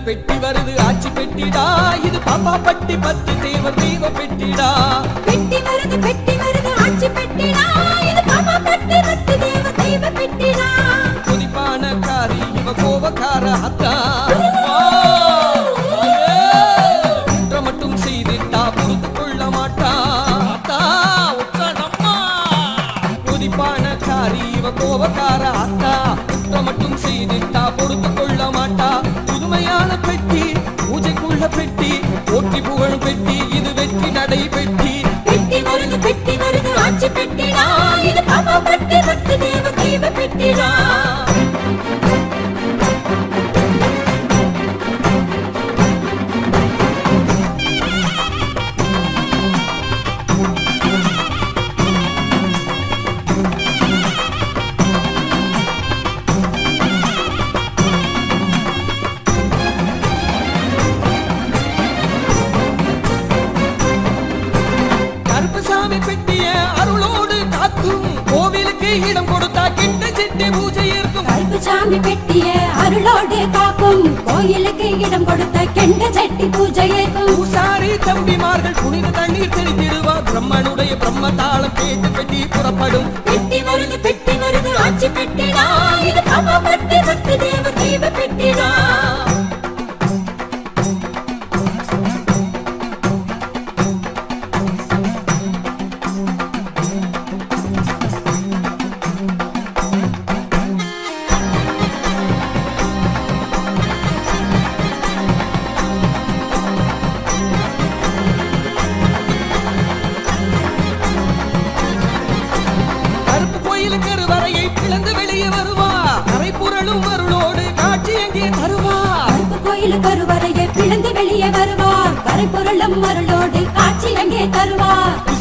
பெட்டி வருது ஆட்சி பெட்டிடா இது பாப்பா பட்டி 10 தேவர் தெய்வ பெட்டிடா பெட்டி வருது ஆட்சி பெட்டிடா இது பாப்பா பட்டி 10 தேவர் தெய்வ பெட்டிடா கொதிப்பான காரி இவ கோபக்கார அத்தா மட்டும் செய்திட்டா பொறுத்து கொள்ள மாட்டா அத்தா உச்சனம்மா கொதிப்பான காரி இவ கோபக்கார அத்தா மட்டும் செய்திட்டா பொறுத்து கொள்ள மாட்டா புதுமையான பெட்டி பூஜைக்குள்ள பெட்டி போற்றி புகழும் பெட்டி இது வெற்றி நடை பெட்டி பெட்டி வருது ஆட்சி பெட்டிடா இது பாப்பா பட்டி 10 தேவர் தெய்வ பெட்டிடா பெட்டிய அருளோடு காக்கும் கோவிலுக்கு இடம் கொடுத்தா கிட்ட சிட்டி பூஜை இருக்கும் கருப்புசாமி பெட்டிய அருளோடு காக்கும் கோயிலுக்கு இடம் கொடுத்த கெண்ட செட்டி பூஜை இருக்கும் பூசாரி தம்பிமார்கள் புனித தண்ணீர் தெளித்திடுவார் பிரம்மனுடைய பிரம்ம தாளம் கேட்டு பெட்டி புறப்படும் பெட்டி வருது ஆட்சி பெட்டிடா இது பாப்பா பட்டி 10 தேவர் தெய்வ பெட்டிடா கருவறையை பிளந்து வெளியே வருவா கரை புரளும் அருளோடு காட்சி எங்கே தருவா கோயில் கருவறையை பிளந்து வெளியே வருவா கரை புரளும் அருளோடு காட்சி எங்கே தருவா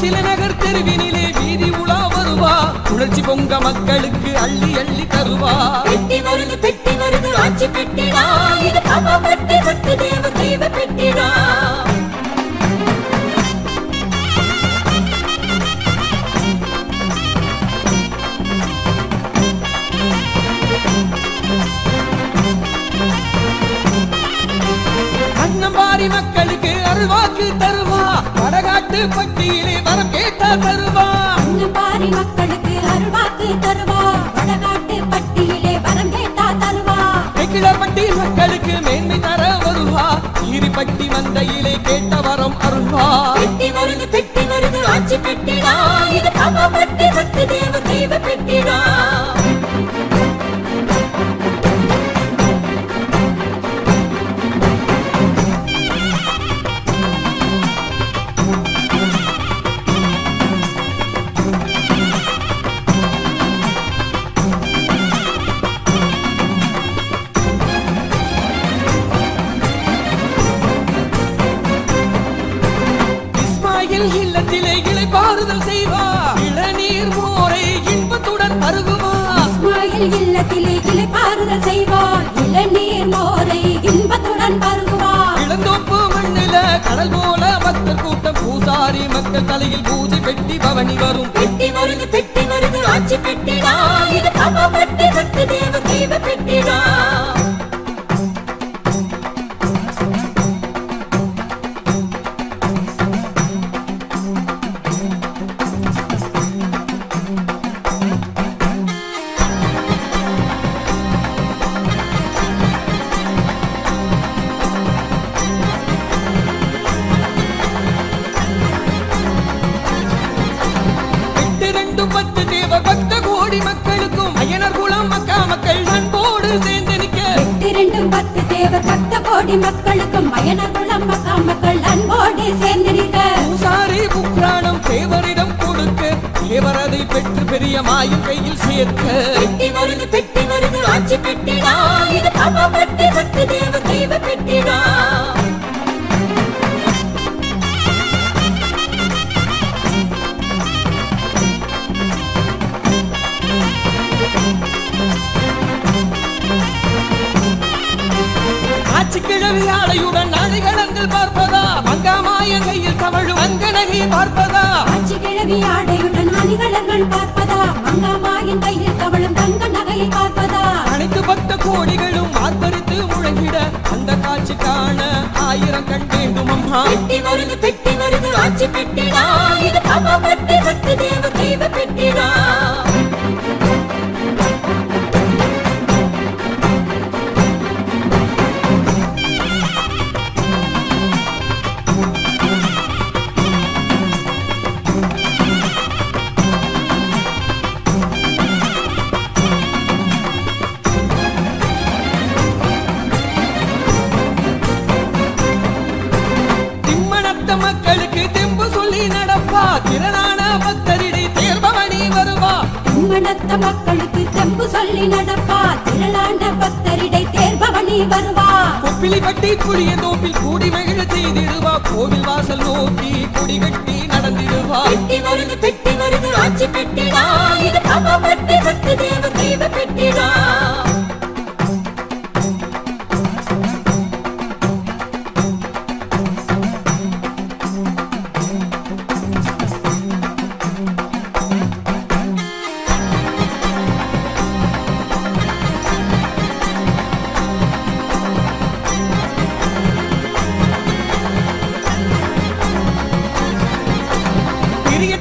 சில நகர் தெருவினிலே வீதி உலா வருவா உணர்ச்சி பொங்க மக்களுக்கு அள்ளி அள்ளி தருவா பெட்டி வருது ஆட்சி பெட்டிடா இது பாப்பா பட்டி 10 தேவர் தெய்வ பெட்டிடா அன்னம்பாரி மக்களுக்கு அருள்வாக்கு தருவா வடகாட்டு பட்டியிலே வரம் கேட்டா தருவா அன்னம்பாரி மக்களுக்கு அருள்வாக்கு தருவா வடகாட்டு பட்டியிலே வரம் கேட்டா தருவா கிளப்பட்டி மக்களுக்கு மேன்மை தர வருவா ஈரிப்பட்டி மந்தையிலே கேட்ட வரம் அருள்வா பெட்டி வருது ஆட்சி பெட்டிடா இது பாப்பா பட்டி 10 தேவர் தெய்வ பெட்டிடா இல்லத்திலே இளைப்பாறுதல் செய்வா இளநீர் மோரை இன்பத்துடன் பருகுவா இஸ்மாயில் இல்லத்திலே இளைப்பாறுதல் செய்வா இளநீர் மோரை இன்பத்துடன் பருகுவா இளந்தோப்பு மண்ணில கடல் போல பக்தர் கூட்டம் பூசாரி மக்கள் தலையில் பூஜை பெட்டி பவனி வரும் பெட்டி வருது ஆட்சி பெட்டிடா இது பாப்பா பட்டி 10 தேவர் தெய்வ பெட்டிடா பக்த கோடி மக்களுக்கும் அய்யனார் குலம் மக்கா மக்கள் அன்போடு சேர்ந்து நிற்க 10 தேவர் பக்த கோடி மக்களுக்கும் அய்யனார் குலம் மக்கா மக்கள் அன்போடு சேர்ந்து நிற்க பூசாரி புராணம் தேவரிடம் கொடுக்க தேவர் அதை பெற்று பெரிய மாயும் கையில் சேர்க்க பெட்டி வருது ஆட்சி பெட்டிடா இது பாப்பா பட்டி 10 தேவர் தெய்வ பெட்டிடா கிழவி ஆடையுடன் அணிகலன்கள் பார்ப்பதா மங்காமாய கையில் தமிழும் அங்க நகை பார்ப்பதா ஆட்சி கிழவி ஆடையுடன் அணிகலன்கள் பார்ப்பதா மங்காமாயின் கையில் தமிழும் தங்க நகையை பார்ப்பதா அனைத்து பக்த கோடிகளும் ஆர்ப்பரித்து முழங்கிட அந்த காட்சி காண 1000 கண் வேண்டும் அம்மா. பெட்டி வருது ஆட்சி பெட்டிடா, இது பாபா பட்டி பக்தி தேவ தெய்வ பெட்டிடா. மக்களுக்கு தெம்பு சொல்லி நடப்பா, திரளான பக்தரிடை தேர்பவனி வருவா. மனத்த மக்களுக்கு தெம்பு சொல்லி நடப்பா, திரளான பக்தரிடை தேர்பவனி வருவா. கொப்பிலி பட்டி புளிய தோப்பில் கூடி மகிழ செய்திடுவா, கோவில் வாசல் நோக்கி கொடி கட்டி நடந்திடுவா. பெட்டி வருது ஆட்சி பெட்டிடா, இது பாபா பட்டி பக்தி தேவ தெய்வ பெட்டிடா.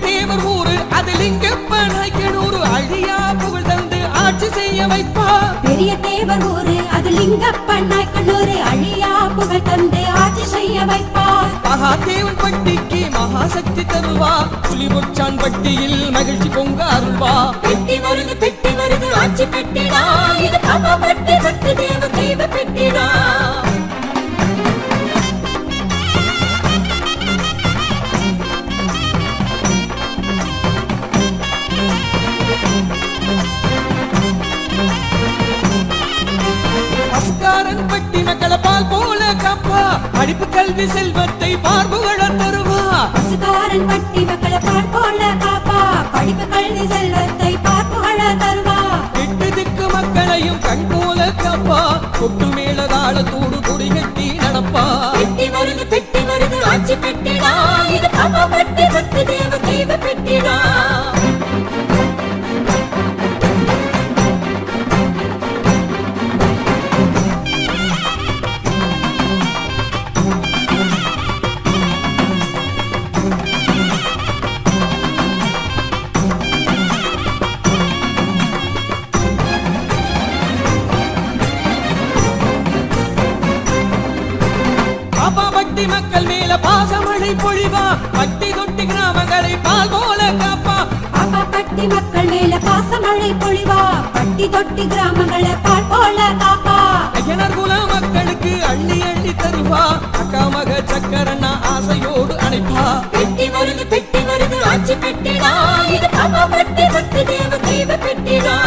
தேவர் ஊரு அது லிங்கப்பனாய்க்கனூரு, அழியா புகழ் தந்து ஆட்சி செய்ய வைப்பா. பெரிய தேவர் ஊரு அது லிங்கப்பனாய்க்கனூரு, அழியா புகழ் தந்து ஆட்சி செய்ய வைப்பா. மகாதேவன் பட்டிக்கு மகாசக்தி தருவா, புலிபொச்சான் பட்டியில் மகிழ்ச்சி பொங்க அருள்வா. பெட்டி வருது ஆட்சி பெட்டிடா, இது பாபா பட்டி பக்தி தேவ தெய்வ பெட்டிடா. அஸ்காரன் பட்டி மக்களை பால் போல காப்பா, படிப்பு கல்வி செல்வத்தை பார்ப்புகழ தருவா. அஸ்காரன் பட்டி மக்களை பால் போல காப்பா, படிப்பு கல்வி செல்வத்தை பார்ப்புகழ தருவா. எட்டு திக்கு மக்களையும் கண் போல காப்பா, கொட்டு மேல தாளத்தோடு கொடி கட்டி நடப்பா. பெட்டி வருது ஆட்சி பெட்டிடா, இது பாபா பட்டி பக்தி தேவ தெய்வ பெட்டிடா. பட்டி மக்கள் மேல பாசமழை பொழிவா, பட்டி தொட்டி கிராமங்களை பால் போல காப்பா. பாபா பட்டி மக்கள் மேல பாசமழை பொழிவா, பட்டி தொட்டி கிராமங்களை பால் போல காப்பா. ஐயனர் குல மக்களுக்கு அள்ளி அள்ளி தருவா, அக்கா மக சக்கரன்னா ஆசையோடு அணைப்பா. பெட்டி வருது ஆட்சி பெட்டிடா, இது பாபா பட்டி பக்தி தேவ தெய்வ பெட்டிடா.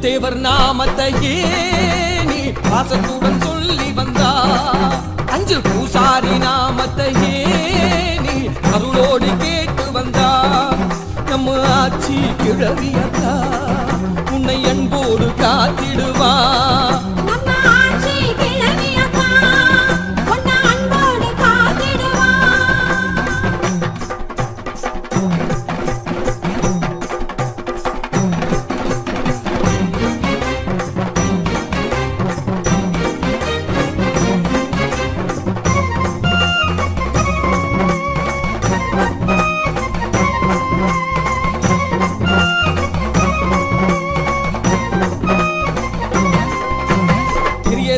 தேவர் நாமத்தையே நீ வாசத்துடன் சொல்லி வந்தா, அஞ்சு பூசாரி நாமத்தையே நீ அருளோடு கேட்டு வந்தா. நம்ம ஆட்சி கிழவியதா உன்னை அன்போடு காத்திடுவா.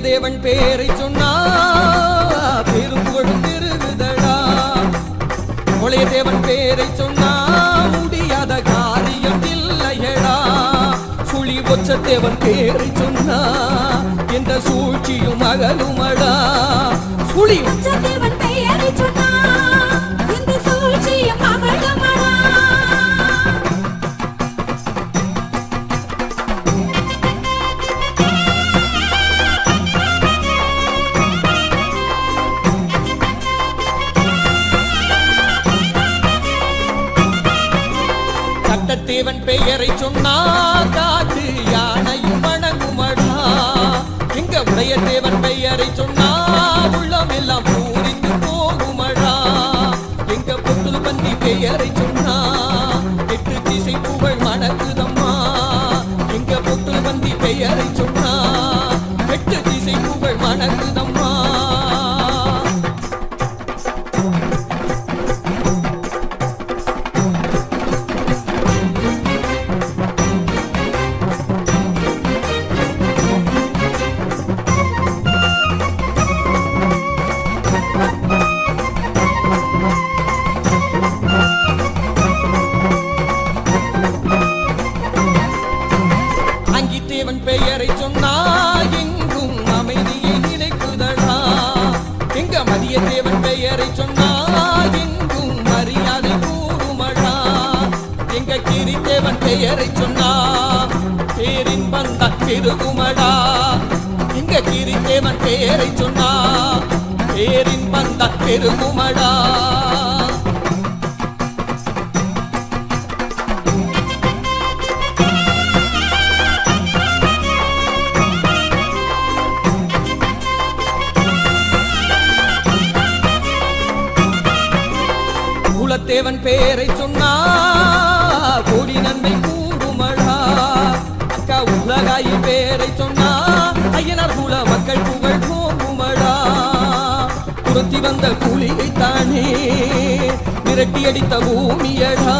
தேவன் பேரை சொன்னா பெரும் புகழும் பெருகுதடா. ஒளைய தேவன் பேரை சொன்னா முடியாத காரியம் இல்லையடா. சுழி ஒச்ச தேவன் பேரை சொன்னா எந்த சூழ்ச்சியும் அகலுமடா. சுழி ஒச்ச தேவன் பேரை சொன்னா எந்த சூழ்ச்சியும் அகலுமடா. தேவன் பெயரை சொன்னா காட்டு யானையும் வணங்குமடா. எங்க உடைய தேவன் பெயரை சொன்னா உள்ளம் எல்லாம் பூரித்து போகுமடா எங்க பொட்டுல பந்தி பெயரை சொன்னா எட்டு திசை புகழ் மணக்குதம்மா எங்க பொட்டுல பந்தி பெயரை சொன்னா எட்டு திசை புகழ் மணக்குதம்மா தேவன் பெயரை சொன்னா எங்கும் அமைதியை நிலைக்குதடா எங்க மதிய தேவன் பெயரை சொன்னா எங்கும் மரியாதை கூடுமடா எங்க கிரி தேவன் பெயரை சொன்னா பேரின் பந்த பெருகுமடா எங்க கிரி தேவன் பெயரை சொன்னா பேரின் பந்த பெருகுமடா தேவன் பேரை சொன்னா கோடி நன்மை கூடுமடா அக்கா உலகாயி பேரை சொன்னா ஐயனார் குல மக்கள் புகழ் போகுமடா துரத்தி வந்த கூலியை தானே விரட்டி அடித்த பூமியடா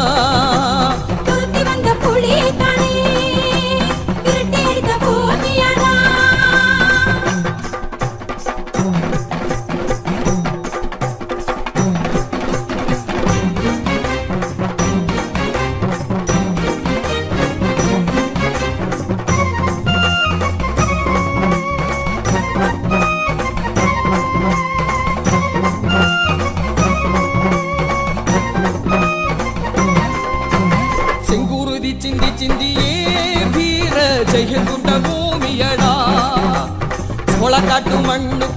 துரத்தி வந்த புலியை தானே விரட்டி அடித்த பூமியடா சிந்தி சிந்தியே வீர ஜெயம் கொண்ட பூமியடா சோளக்காட்டு மண்ணு